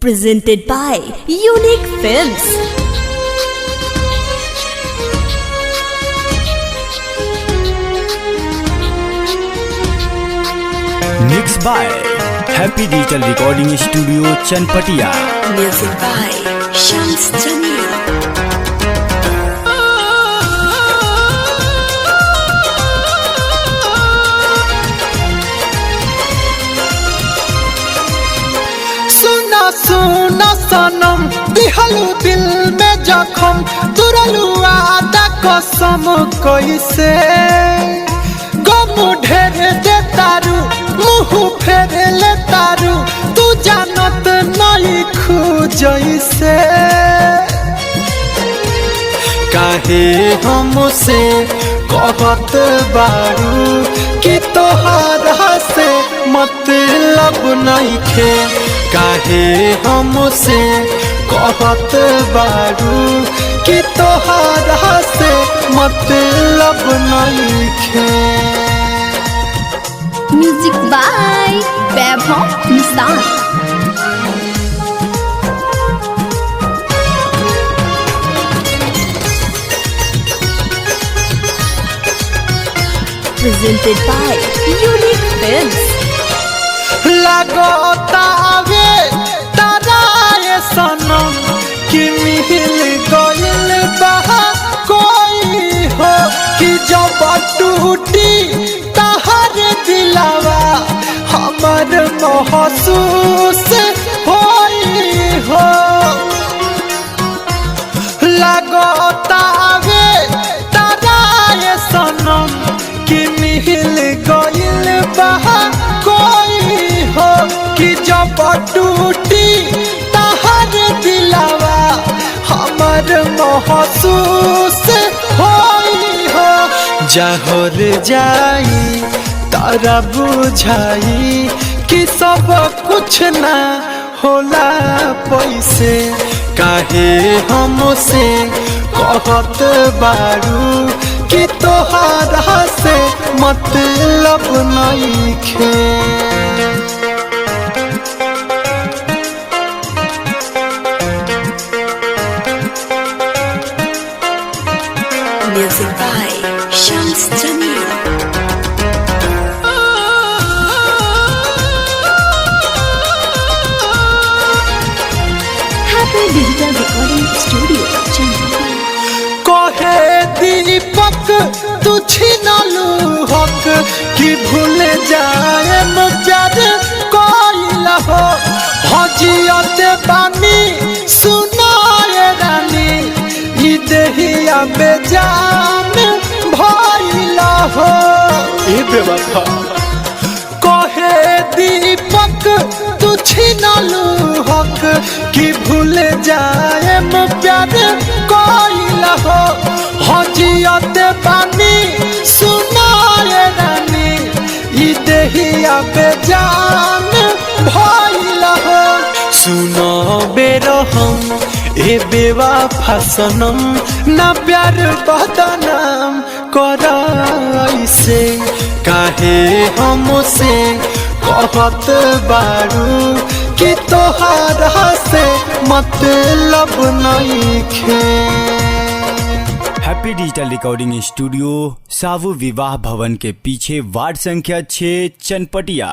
Presented by Unique Films. Mixed by Happy Digital Recording Studio, Chanpatia. Music by Shams Jamil. सुना सुना सनम दिहलू दिल में जखम तुरलू आदा कसम कैसे गम ढेर दे तारू मुँह फेर ले तारू तू जानत नहीं खू जैसे काहे हमसे कहत बारू कि तोहरा से मतलब नहीं खे काहे हमसे कहत बारू कि तोहरा से मतलब नहीं खे। Music by Vaibhav Nissan. Presented by Unique Films. लगोतावे ताराए सनम कि मिल गइल बहा कोई हो कि जब टूटी तहर दिलावा हमर महसूस होई हो लगोतावे ताराए सनम कि मिल गइल बहा कोई हो कि जब टूटी तहर दिलावा हमर महसूस होई हो जहर जाई तारा बुझाई कि सब कुछ ना होला पैसे काहे हमसे कहत बारू कि तोहरा से मतलब नहीं खे। Music by Shams Jamil. Happy Digital Recording Studio, Chanpatia. कहे दीपक तू छिनलू हक कि भूल जाए प्यार कोइला हो हजियत बानी सुनाए रानी ई देहिया बेजान भइला हो ए बेवफा कहे दीपक तू छिनलू हक कि भूल जाए प्यार कोइला हो हजियत बानी सुनाए रानी ई देहिया बेजान भइला हो सुनो बेरहम ए बेवफा सनम ना प्यार बदनाम कर ऐसे काहे हमसे कहत बारू कि तोहरा से मतलब नहीं खे। हैप्पी डिजिटल रिकॉर्डिंग स्टूडियो, सावु विवाह भवन के पीछे, वार्ड संख्या 6, चनपटिया।